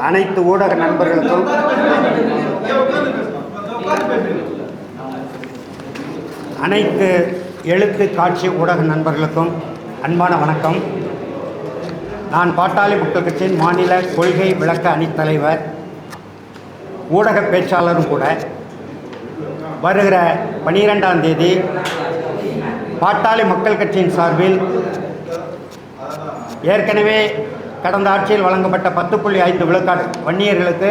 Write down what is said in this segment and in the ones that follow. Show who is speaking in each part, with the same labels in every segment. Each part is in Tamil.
Speaker 1: அனைத்து ஊடக நண்பர்களுக்கும் அனைத்து எழுத்து காட்சி ஊடக நண்பர்களுக்கும் அன்பான வணக்கம். நான் பாட்டாளி மக்கள் கட்சியின் மாநில கொள்கை விளக்க அணித்தலைவர், ஊடக பேச்சாளரும் கூட. வருகிற 12ஆம் தேதி பாட்டாளி மக்கள் கட்சியின் சார்பில் ஏற்கனவே கடந்த ஆட்சியில் வழங்கப்பட்ட 10.5 விழுக்காடு வன்னியர்களுக்கு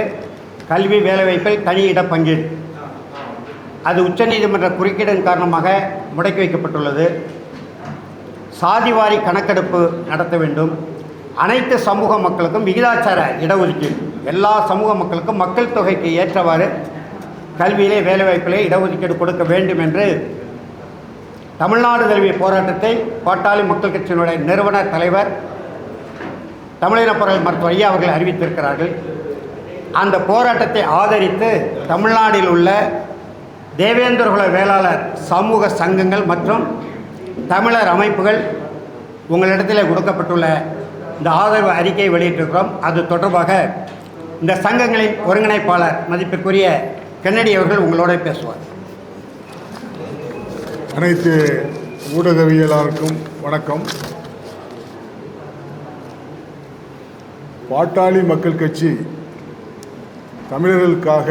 Speaker 1: கல்வி வேலைவாய்ப்பில் தனி இட பங்கீடு, அது உச்சநீதிமன்ற குறுக்கீடின் காரணமாக முடக்கி வைக்கப்பட்டுள்ளது. சாதிவாரி கணக்கெடுப்பு நடத்த வேண்டும். அனைத்து சமூக மக்களுக்கும் விகிதாச்சார இடஒதுக்கீடு, எல்லா சமூக மக்களுக்கும் மக்கள் தொகைக்கு ஏற்றவாறு கல்வியிலே வேலைவாய்ப்பிலே இடஒதுக்கீடு கொடுக்க வேண்டும் என்று தமிழ்நாடு தழுவிய போராட்டத்தை பாட்டாளி மக்கள் கட்சியினுடைய நிறுவனர் தலைவர் தமிழின பொருள் மருத்துவர் ஐயா அவர்கள் அறிவித்திருக்கிறார்கள். அந்த போராட்டத்தை ஆதரித்து தமிழ்நாட்டில் உள்ள தேவேந்திரகுல வேளாளர் சமூக சங்கங்கள் மற்றும் தமிழர் அமைப்புகள் உங்களிடத்தில் கொடுக்கப்பட்டுள்ள இந்த ஆதரவு அறிக்கையை வெளியிட்டிருக்கிறோம். அது தொடர்பாக இந்த சங்கங்களின் ஒருங்கிணைப்பாளர் மதிப்பிற்குரிய கென்னடி அவர்கள் உங்களோட பேசுவார்.
Speaker 2: அனைத்து ஊடகவியலாளருக்கும் வணக்கம். பாட்டாளி மக்கள் கட்சி தமிழர்களுக்காக,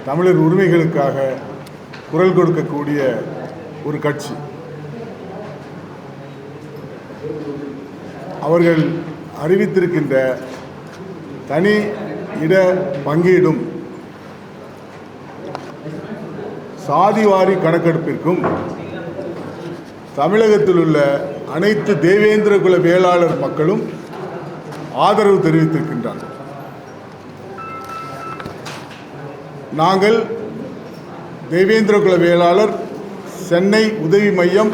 Speaker 2: தமிழர் உரிமைகளுக்காக குரல் கொடுக்கக்கூடிய ஒரு கட்சி. அவர்கள் அறிவித்திருக்கின்ற தனி இட பங்கீடும் சாதிவாரி கணக்கெடுப்பிற்கும் தமிழகத்தில் உள்ள அனைத்து தேவேந்திரகுல வேளாளர் மக்களும் ஆதரவு தெரிவித்திருக்கின்றார்கள். நாங்கள் தேவேந்திரகுல வேளாளர் சென்னை உதவி மையம்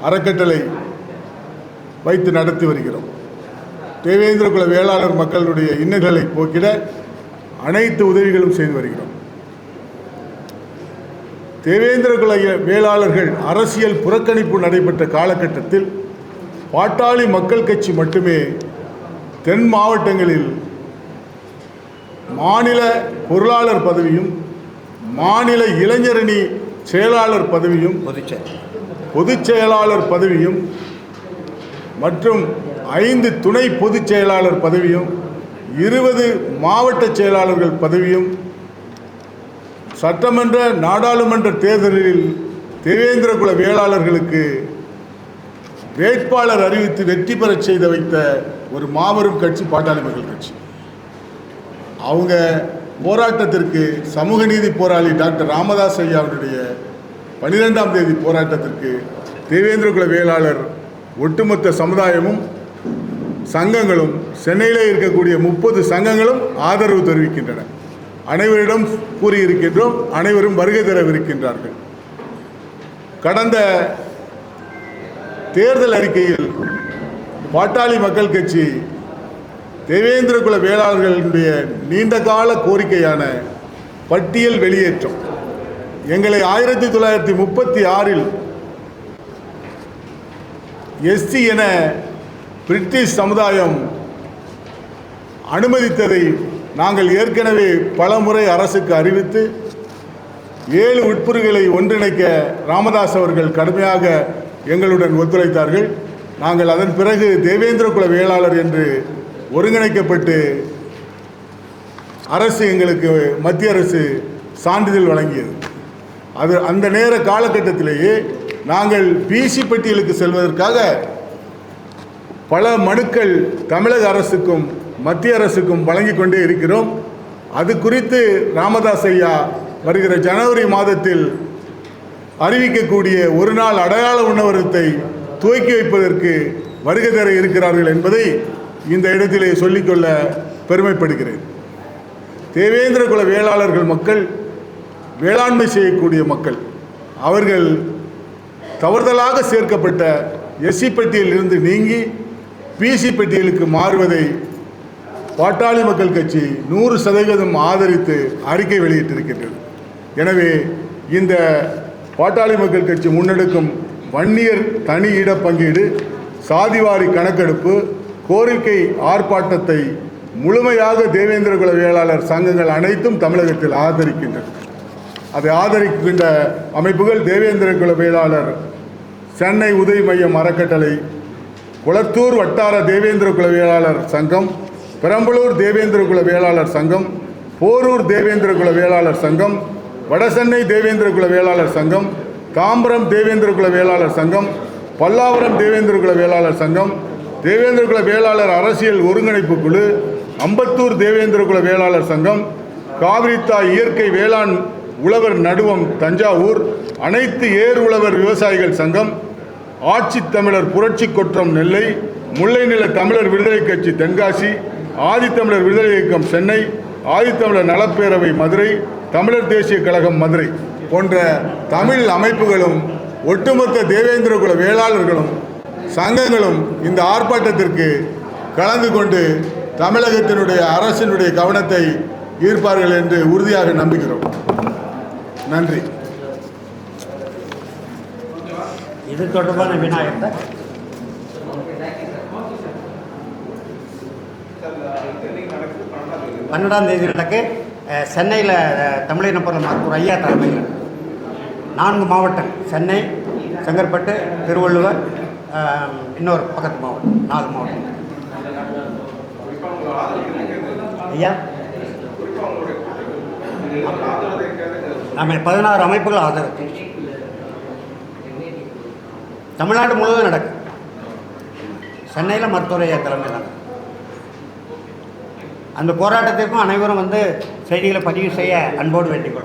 Speaker 2: அறக்கட்டளை வைத்து நடத்தி வருகிறோம். தேவேந்திரகுல வேளாளர் மக்களுடைய இன்னல்களை போக்கிட அனைத்து உதவிகளும் செய்து வருகிறோம். தேவேந்திரகுல வேளாளர்கள் அரசியல் புறக்கணிப்பு நடைபெற்ற காலகட்டத்தில் பாட்டாளி மக்கள் கட்சி மட்டுமே தென் மாவட்டங்களில் மாநில பொருளாளர் பதவியும், மாநில இளைஞரணி செயலாளர் பதவியும், பொதுச் செயலாளர் பதவியும் மற்றும் 5 துணை பொதுச் செயலாளர் பதவியும், 20 மாவட்ட செயலாளர்கள் பதவியும், சட்டமன்ற நாடாளுமன்ற தேர்தலில் தேவேந்திரகுல வேளாளர்களுக்கு வேட்பாளர் அறிவித்து வெற்றி பெறச் செய்து வைத்த ஒரு மாபெரும் கட்சி பாட்டாளி மக்கள் கட்சி. அவங்க போராட்டத்திற்கு சமூக நீதி போராளி டாக்டர் ராமதாஸ் ஐயா அவருடைய 12ஆம் தேதி போராட்டத்திற்கு தேவேந்திரகுல வேளாளர் ஒட்டுமொத்த சமுதாயமும் சங்கங்களும், சென்னையிலே இருக்கக்கூடிய 30 சங்கங்களும் ஆதரவு தெரிவிக்கின்றன. அனைவரிடம் கூறியிருக்கின்றோம், அனைவரும் வருகை தரவிருக்கின்றார்கள். கடந்த தேர்தல் அறிக்கையில் பாட்டாளி மக்கள் கட்சி தேவேந்திரகுல வேளாளர்களுடைய நீண்டகால கோரிக்கையான பட்டியல் வெளியேற்றம், எங்களை 1936இல் எஸ்சி என பிரிட்டிஷ் சமுதாயம் அனுமதித்ததை நாங்கள் ஏற்கனவே பல முறை அரசுக்கு அறிவித்து 7 உட்பிரிவுகளை ஒன்றிணைக்க ராமதாஸ் அவர்கள் கடுமையாக எங்களுடன் ஒத்துழைத்தார்கள். நாங்கள் அதன் பிறகு தேவேந்திரகுல வேளாளர் என்று ஒருங்கிணைக்கப்பட்டு அரசு எங்களுக்கு, மத்திய அரசு சான்றிதழ் வழங்கியது. அந்த நேர காலகட்டத்திலேயே நாங்கள் பிசி பட்டியலுக்கு செல்வதற்காக பல மனுக்கள் தமிழக அரசுக்கும் மத்திய அரசுக்கும் வழங்கி கொண்டே இருக்கிறோம். அது குறித்து ராமதாஸ் ஐயா வருகிற ஜனவரி மாதத்தில் அறிவிக்கக்கூடிய ஒரு நாள் அடையாள உணவகத்தை துவக்கி வைப்பதற்கு வருகை தர இருக்கிறார்கள் என்பதை இந்த இடத்திலே சொல்லிக்கொள்ள பெருமைப்படுகிறேன். தேவேந்திரகுல வேளாளர்கள் மக்கள் வேளாண்மை செய்யக்கூடிய மக்கள். அவர்கள் தவறுதலாக சேர்க்கப்பட்ட எஸ்சி பட்டியலில் இருந்து நீங்கி பிசி பட்டியலுக்கு மாறுவதை பாட்டாளி மக்கள் கட்சி 100% ஆதரித்து அறிக்கை வெளியிட்டிருக்கின்றது. எனவே இந்த பாட்டாளி மக்கள் கட்சி முன்னெடுக்கும் வன்னியர் தனி இட பங்கீடு, சாதிவாரி கணக்கெடுப்பு கோரிக்கை ஆர்ப்பாட்டத்தை முழுமையாக தேவேந்திர குல வேளாளர் சங்கங்கள் அனைத்தும் தமிழகத்தில் ஆதரிக்கின்றன. அதை ஆதரிக்கின்ற அமைப்புகள் தேவேந்திர குல வேளாளர் சென்னை உதவி மையம் அறக்கட்டளை, குளத்தூர் வட்டார தேவேந்திர குல வேளாளர் சங்கம், பெரம்பலூர் தேவேந்திர குல வேளாளர் சங்கம், போரூர் தேவேந்திர குல வேளாளர் சங்கம், வடசென்னை தேவேந்திர குல வேளாளர் சங்கம், தாம்பரம் தேவேந்திர குல வேளாளர் சங்கம், பல்லாவரம் தேவேந்திர குல வேளாளர் சங்கம், தேவேந்திர குல வேளாளர் அரசியல் ஒருங்கிணைப்பு குழு, அம்பத்தூர் தேவேந்திர குல வேளாளர் சங்கம், காவிரித்தா இயற்கை வேளாண் உழவர் நடுவம் தஞ்சாவூர், அனைத்து ஏர் உழவர் விவசாயிகள் சங்கம், ஆட்சி தமிழர் புரட்சி கொற்றம் நெல்லை, முல்லை நில தமிழர் விடுதலை கட்சி தென்காசி, ஆதித்தமிழர் விடுதலை இயக்கம் சென்னை, ஆதித்தமிழர் நலப்பேரவை மதுரை, தமிழர் தேசிய கழகம் மதுரை போன்ற தமிழ் அமைப்புகளும் ஒட்டுமொத்த தேவேந்திர குல வேளாளர்களும் சங்கங்களும் இந்த ஆர்ப்பாட்டத்திற்கு கலந்து கொண்டு தமிழகத்தினுடைய அரசினுடைய கவனத்தை ஈர்ப்பார்கள் என்று உறுதியாக நம்புகிறோம். நன்றி.
Speaker 1: இது தொடர்பான வினாயத்தை 12ஆம் தேதி நடக்கு சென்னையில் தமிழின பொருள் மருத்துவர் ஐயா தலைமையில் 4 மாவட்டங்கள், சென்னை, செங்கற்பட்டு, திருவள்ளுவர், இன்னொரு பக்கத்து மாவட்டம், 4 மாவட்டம். ஐயா நம்ம 16 அமைப்புகள் ஆதரவு தமிழ்நாடு முழுவதும் நடக்கும். சென்னையில் மருத்துவர் ஐயா தலைமையில் நடக்கும். அந்த போராட்டத்திற்கும் அனைவரும் வந்து செய்திகளை பதிவு செய்ய அன்போடு வேண்டிக் கொள்கிறோம்.